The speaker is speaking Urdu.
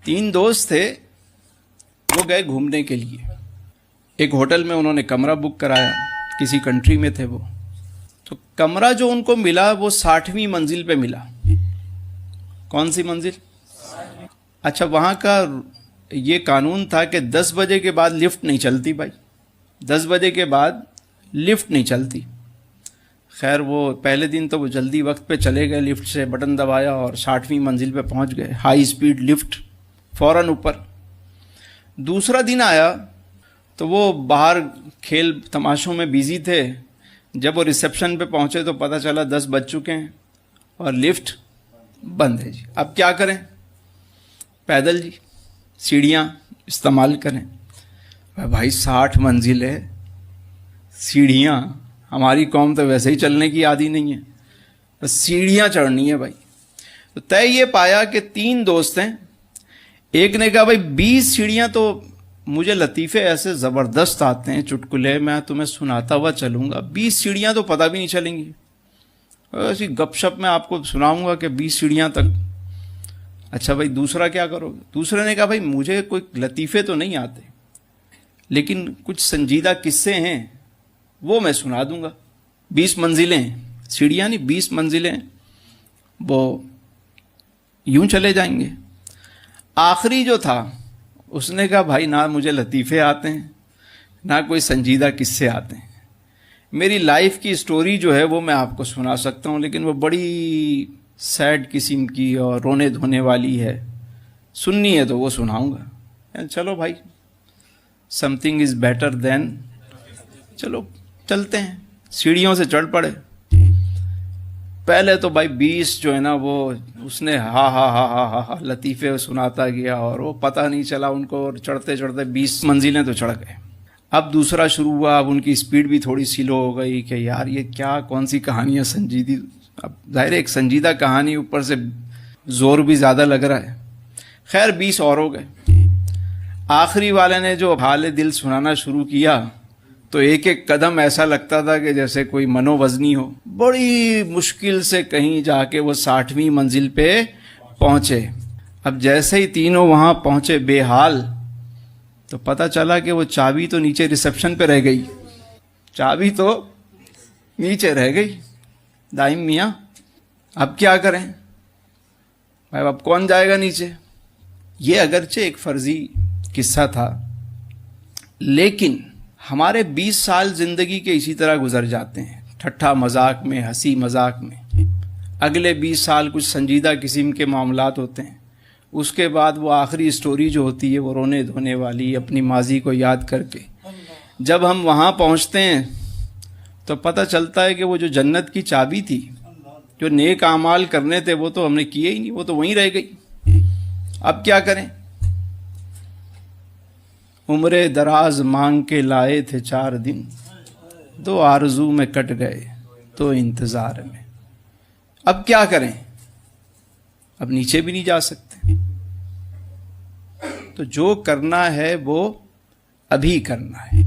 3 دوست تھے, وہ گئے گھومنے کے لیے. ایک ہوٹل میں انہوں نے کمرہ بک کرایا, کسی کنٹری میں تھے وہ. تو کمرہ جو ان کو ملا وہ 60ویں منزل پہ ملا. کون سی منزل؟ اچھا, وہاں کا یہ قانون تھا کہ 10 بجے کے بعد لفٹ نہیں چلتی بھائی, 10 بجے کے بعد لفٹ نہیں چلتی. خیر وہ پہلے دن تو وہ جلدی وقت پہ چلے گئے, لفٹ سے بٹن دبایا اور 60ویں منزل پہ پہنچ گئے, ہائی سپیڈ لفٹ فوراً اوپر. دوسرا دن آیا تو وہ باہر کھیل تماشوں میں بیزی تھے. جب وہ ریسیپشن پہ پہنچے تو پتہ چلا 10 بج چکے ہیں اور لفٹ بند ہے جی. اب کیا کریں؟ پیدل جی, سیڑھیاں استعمال کریں. بھائی 60 منزل ہے, سیڑھیاں, ہماری قوم تو ویسے ہی چلنے کی عادی نہیں ہے, بس سیڑھیاں چڑھنی ہے بھائی. تو طے یہ پایا کہ 3 دوست ہیں. ایک نے کہا بھائی 20 سیڑھیاں تو مجھے لطیفے ایسے زبردست آتے ہیں, چٹکلے میں تمہیں سناتا ہوا چلوں گا, 20 سیڑھیاں تو پتہ بھی نہیں چلیں گی, ایسی گپ شپ میں آپ کو سناؤں گا کہ 20 سیڑھیاں تک. اچھا بھائی دوسرا کیا کرو گے؟ دوسرے نے کہا بھائی مجھے کوئی لطیفے تو نہیں آتے, لیکن کچھ سنجیدہ قصے ہیں وہ میں سنا دوں گا. 20 منزلیں, سیڑھیاں نہیں 20 منزلیں, وہ یوں چلے جائیں گے. آخری جو تھا اس نے کہا بھائی نہ مجھے لطیفے آتے ہیں نہ کوئی سنجیدہ قصے آتے ہیں, میری لائف کی سٹوری جو ہے وہ میں آپ کو سنا سکتا ہوں, لیکن وہ بڑی سیڈ قسم کی اور رونے دھونے والی ہے, سننی ہے تو وہ سناؤں گا. چلو بھائی, some thing is better than, چلو چلتے ہیں. سیڑھیوں سے چڑھ پڑے. پہلے تو بھائی 20 جو ہے نا وہ اس نے ہا ہا ہا ہا ہا ہا لطیفے سناتا گیا اور وہ پتہ نہیں چلا ان کو, اور چڑھتے چڑھتے 20 منزلیں تو چڑھ گئے. اب دوسرا شروع ہوا. اب ان کی سپیڈ بھی تھوڑی سلو ہو گئی کہ یار یہ کیا کون سی کہانیاں سنجیدی. اب ظاہر ایک سنجیدہ کہانی اوپر سے زور بھی زیادہ لگ رہا ہے. خیر 20 اور ہو گئے. آخری والے نے جو حال دل سنانا شروع کیا تو ایک ایک قدم ایسا لگتا تھا کہ جیسے کوئی منو وزنی ہو. بڑی مشکل سے کہیں جا کے وہ 60ویں منزل پہ پہنچے. اب جیسے ہی تینوں وہاں پہنچے بے حال, تو پتہ چلا کہ وہ چابی تو نیچے ریسیپشن پہ رہ گئی. چابی تو نیچے رہ گئی. دائم میاں اب کیا کریں بھائی, اب کون جائے گا نیچے؟ یہ اگرچہ ایک فرضی قصہ تھا, لیکن ہمارے 20 سال زندگی کے اسی طرح گزر جاتے ہیں, ٹھٹھا مذاق میں, ہنسی مذاق میں. اگلے 20 سال کچھ سنجیدہ قسم کے معاملات ہوتے ہیں. اس کے بعد وہ آخری سٹوری جو ہوتی ہے وہ رونے دھونے والی, اپنی ماضی کو یاد کر کے. جب ہم وہاں پہنچتے ہیں تو پتہ چلتا ہے کہ وہ جو جنت کی چابی تھی, جو نیک اعمال کرنے تھے, وہ تو ہم نے کیے ہی نہیں, وہ تو وہیں رہ گئی. اب کیا کریں؟ عمر دراز مانگ کے لائے تھے 4 دن, 2 آرزو میں کٹ گئے تو انتظار میں. اب کیا کریں؟ اب نیچے بھی نہیں جا سکتے. تو جو کرنا ہے وہ ابھی کرنا ہے.